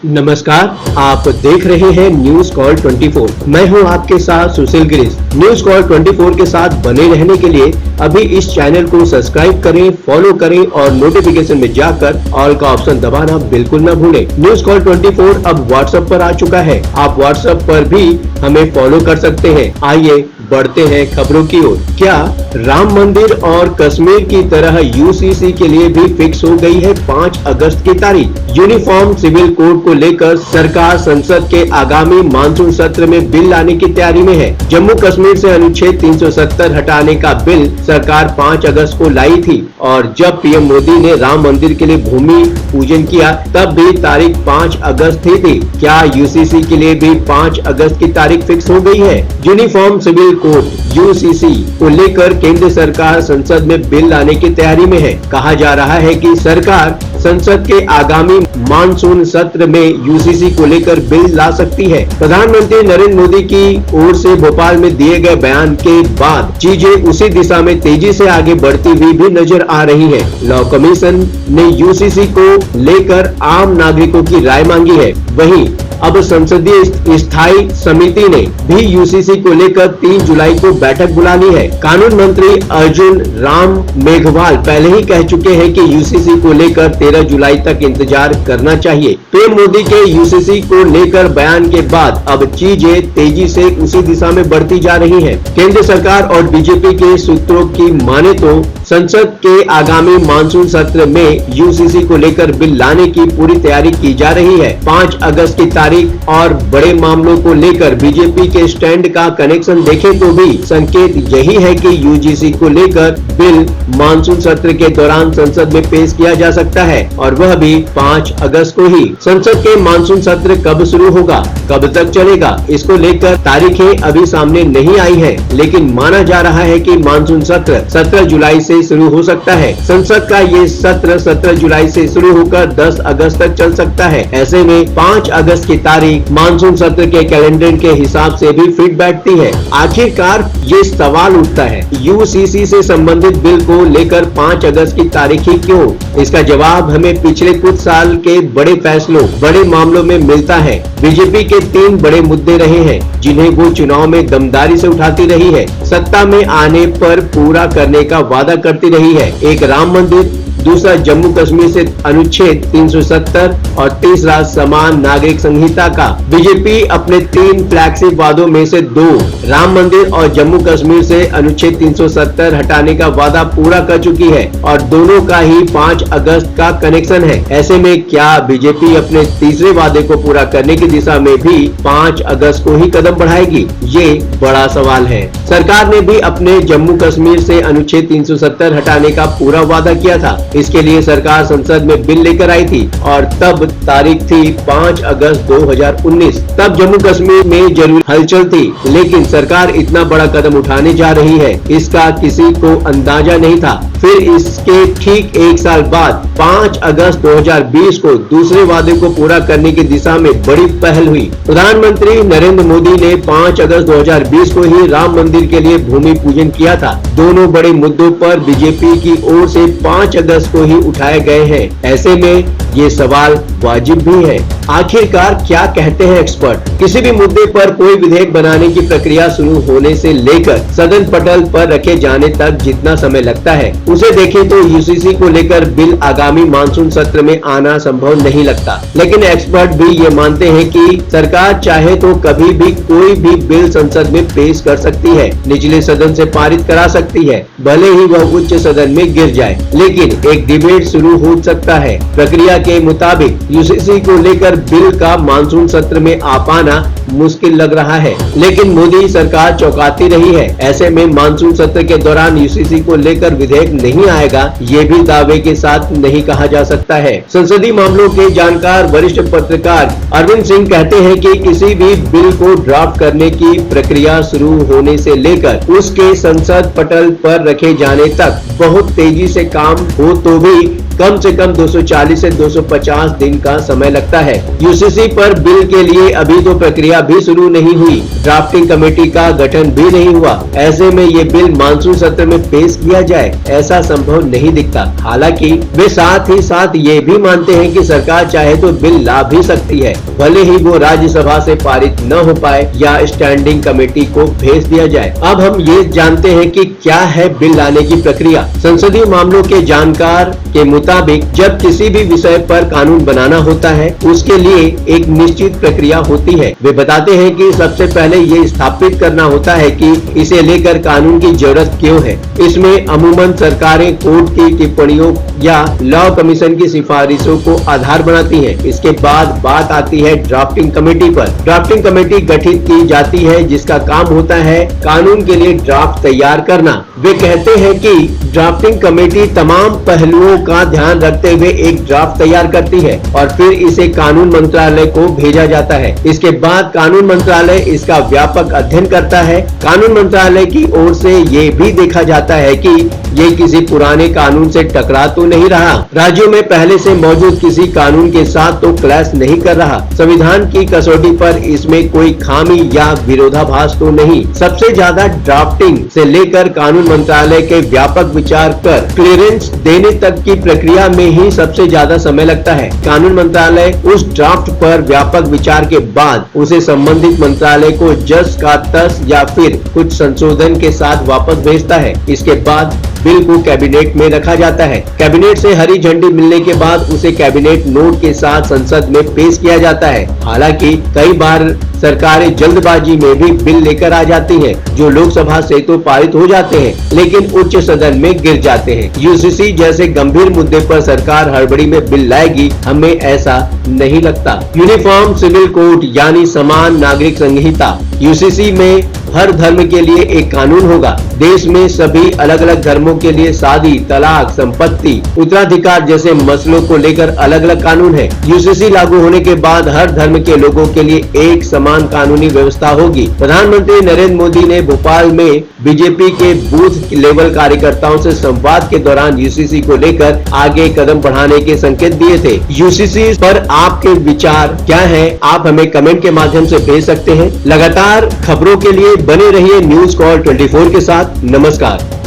नमस्कार, आप देख रहे हैं न्यूज कॉल 24। मैं हूं आपके साथ सुशील गिरीश। न्यूज कॉल 24 के साथ बने रहने के लिए अभी इस चैनल को सब्सक्राइब करें, फॉलो करें और नोटिफिकेशन में जाकर ऑल का ऑप्शन दबाना बिल्कुल न भूलें। न्यूज कॉल 24 अब व्हाट्सएप पर आ चुका है। आप व्हाट्सएप पर भी हमें फॉलो कर सकते हैं। आइए बढ़ते हैं खबरों की ओर। क्या राम मंदिर और कश्मीर की तरह यूसीसी के लिए भी फिक्स हो गई है 5 अगस्त की तारीख? यूनिफॉर्म सिविल कोड को लेकर सरकार संसद के आगामी मानसून सत्र में बिल लाने की तैयारी में है। जम्मू कश्मीर से अनुच्छेद 370 हटाने का बिल सरकार 5 अगस्त को लाई थी और जब पीएम मोदी ने राम मंदिर के लिए भूमि पूजन किया तब भी तारीख 5 अगस्त ही थी। क्या यूसीसी के लिए भी 5 अगस्त की तारीख फिक्स हो गई है? यूनिफॉर्म सिविल कोड यूसीसी को लेकर केंद्र सरकार संसद में बिल लाने की तैयारी में है। कहा जा रहा है कि सरकार संसद के आगामी मानसून सत्र में यूसीसी को लेकर बिल ला सकती है। प्रधानमंत्री नरेंद्र मोदी की ओर से भोपाल में दिए गए बयान के बाद चीजें उसी दिशा में तेजी से आगे बढ़ती हुई भी नजर आ रही है। लॉ कमीशन ने यूसीसी को लेकर आम नागरिकों की राय मांगी है। वहीं अब संसदीय स्थायी समिति ने भी यूसीसी को लेकर 3 जुलाई को बैठक बुला ली है। कानून मंत्री अर्जुन राम मेघवाल पहले ही कह चुके हैं कि यूसीसी को लेकर 13 जुलाई तक इंतजार करना चाहिए। पीएम मोदी के यूसीसी को लेकर बयान के बाद अब चीजें तेजी से उसी दिशा में बढ़ती जा रही हैं। केंद्र सरकार और बीजेपी के सूत्रों की माने तो संसद के आगामी मानसून सत्र में यूसीसी को लेकर बिल लाने की पूरी तैयारी की जा रही है। 5 अगस्त की तारीख और बड़े मामलों को लेकर बीजेपी के स्टैंड का कनेक्शन देखें तो भी संकेत यही है कि यूजीसी को लेकर बिल मानसून सत्र के दौरान संसद में पेश किया जा सकता है और वह भी 5 अगस्त को ही। संसद के मानसून सत्र कब शुरू होगा, कब तक चलेगा, इसको लेकर तारीखें अभी सामने नहीं आई है, लेकिन माना जा रहा है कि मानसून सत्र 17 जुलाई से शुरू हो सकता है। संसद का ये सत्र 17 जुलाई से शुरू होकर 10 अगस्त तक चल सकता है। ऐसे में 5 अगस्त की तारीख मानसून सत्र के कैलेंडर के हिसाब से भी फिट बैठती है। आखिरकार ये सवाल उठता है, यूसीसी से संबंधित बिल को लेकर 5 अगस्त की तारीख ही क्यों? इसका जवाब हमें पिछले कुछ साल के बड़े फैसलों, बड़े मामलों में मिलता है। बीजेपी के 3 बड़े मुद्दे रहे हैं जिन्हें वो चुनाव में दमदारी से उठाती रही है, सत्ता में आने पर पूरा करने का वादा करती रही है। एक राम मंदिर, दूसरा जम्मू कश्मीर से अनुच्छेद 370 और तीसरा समान नागरिक संहिता का। बीजेपी अपने 3 फ्लैगशिप वादों में से 2 राम मंदिर और जम्मू कश्मीर से अनुच्छेद 370 हटाने का वादा पूरा कर चुकी है और दोनों का ही 5 अगस्त का कनेक्शन है। ऐसे में क्या बीजेपी अपने तीसरे वादे को पूरा करने की दिशा में भी 5 अगस्त को ही कदम बढ़ाएगी? ये बड़ा सवाल है। सरकार ने भी अपने जम्मू कश्मीर से अनुच्छेद 370 हटाने का पूरा वादा किया था। इसके लिए सरकार संसद में बिल लेकर आई थी और तब तारीख थी 5 अगस्त 2019। तब जम्मू कश्मीर में जरूर हलचल थी, लेकिन सरकार इतना बड़ा कदम उठाने जा रही है इसका किसी को अंदाजा नहीं था। फिर इसके ठीक 1 साल बाद 5 अगस्त 2020 को दूसरे वादे को पूरा करने की दिशा में बड़ी पहल हुई। प्रधानमंत्री नरेंद्र मोदी ने 5 अगस्त 2020 को ही राम मंदिर के लिए भूमि पूजन किया था। दोनों बड़े मुद्दों पर बीजेपी की ओर से 5 अगस्त को ही उठाए गए हैं। ऐसे में ये सवाल वाजिब भी है। आखिरकार क्या कहते हैं एक्सपर्ट? किसी भी मुद्दे पर कोई विधेयक बनाने की प्रक्रिया शुरू होने से लेकर सदन पटल पर रखे जाने तक जितना समय लगता है उसे देखें तो यूसीसी को लेकर बिल आगामी मानसून सत्र में आना संभव नहीं लगता। लेकिन एक्सपर्ट भी ये मानते हैं कि सरकार चाहे तो कभी भी कोई भी बिल संसद में पेश कर सकती है, निचले सदन से पारित करा सकती है, भले ही वह उच्च सदन में गिर जाए, लेकिन एक डिबेट शुरू हो सकता है। प्रक्रिया के मुताबिक यूसीसी को लेकर बिल का मानसून सत्र में आ पाना मुश्किल लग रहा है, लेकिन मोदी सरकार चौंकाती रही है। ऐसे में मानसून सत्र के दौरान यूसीसी को लेकर विधेयक नहीं आएगा, ये भी दावे के साथ नहीं कहा जा सकता है। संसदीय मामलों के जानकार वरिष्ठ पत्रकार अरविंद सिंह कहते हैं कि किसी भी बिल को ड्राफ्ट करने की प्रक्रिया शुरू होने से लेकर उसके संसद पटल पर रखे जाने तक बहुत तेजी से काम हो तो भी कम से कम 240 से 250 दिन का समय लगता है। यूसीसी पर बिल के लिए अभी तो प्रक्रिया भी शुरू नहीं हुई, ड्राफ्टिंग कमेटी का गठन भी नहीं हुआ। ऐसे में ये बिल मानसून सत्र में पेश किया जाए ऐसा संभव नहीं दिखता। हालांकि वे साथ ही साथ ये भी मानते हैं कि सरकार चाहे तो बिल ला भी सकती है, भले ही वो राज्यसभा से पारित न हो पाए या स्टैंडिंग कमेटी को भेज दिया जाए। अब हम ये जानते हैं कि क्या है बिल लाने की प्रक्रिया। संसदीय मामलों के जानकार के मुताबिक जब किसी भी विषय पर कानून बनाना होता है उसके लिए एक निश्चित प्रक्रिया होती है। वे बताते हैं कि सबसे पहले ये स्थापित करना होता है कि इसे लेकर कानून की जरूरत क्यों है। इसमें अमूमन सरकारें कोर्ट की टिप्पणियों या लॉ कमीशन की सिफारिशों को आधार बनाती हैं। इसके बाद बात आती है ड्राफ्टिंग कमेटी पर। ड्राफ्टिंग कमेटी गठित की जाती है जिसका काम होता है कानून के लिए ड्राफ्ट तैयार करना। वे कहते हैं कि ड्राफ्टिंग कमेटी तमाम पहलुओं का ध्यान रखते हुए एक ड्राफ्ट तैयार करती है और फिर इसे कानून मंत्रालय को भेजा जाता है। इसके बाद कानून मंत्रालय इसका व्यापक अध्ययन करता है। कानून मंत्रालय की ओर से ये भी देखा जाता है कि ये किसी पुराने कानून से टकरा तो नहीं रहा, राज्यों में पहले से मौजूद किसी कानून के साथ तो क्लैश नहीं कर रहा, संविधान की कसौटी पर इसमें कोई खामी या विरोधाभास तो नहीं। सबसे ज्यादा ड्राफ्टिंग से लेकर कानून मंत्रालय के व्यापक विचार कर क्लियरेंस देने तक की प्रक्रिया में ही सबसे ज्यादा समय लगता है। कानून मंत्रालय उस ड्राफ्ट पर व्यापक विचार के बाद उसे संबंधित मंत्रालय को जस का तस या फिर कुछ संशोधन के साथ वापस भेजता है। इसके बाद बिल को कैबिनेट में रखा जाता है। कैबिनेट से हरी झंडी मिलने के बाद उसे कैबिनेट नोट के साथ संसद में पेश किया जाता है। हालांकि कई बार सरकारें जल्दबाजी में भी बिल लेकर आ जाती हैं, जो लोकसभा से तो पारित हो जाते हैं लेकिन उच्च सदन में गिर जाते हैं। यूसीसी जैसे गंभीर मुद्दे पर सरकार हड़बड़ी में बिल लाएगी, हमें ऐसा नहीं लगता। यूनिफॉर्म सिविल कोड यानी समान नागरिक संहिता, यूसीसी में हर धर्म के लिए एक कानून होगा। देश में सभी अलग अलग धर्मों के लिए शादी, तलाक, संपत्ति, उत्तराधिकार जैसे मसलों को लेकर अलग अलग कानून है। यूसीसी लागू होने के बाद हर धर्म के लोगों के लिए एक समान कानूनी व्यवस्था होगी। प्रधानमंत्री नरेंद्र मोदी ने भोपाल में बीजेपी के बूथ लेवल कार्यकर्ताओं से संवाद के दौरान यूसीसी को लेकर आगे कदम बढ़ाने के संकेत दिए थे। यूसीसी पर आपके विचार क्या हैं? आप हमें कमेंट के माध्यम से भेज सकते हैं। लगातार खबरों के लिए बने रहिए न्यूज़ कॉल 24 के साथ। नमस्कार।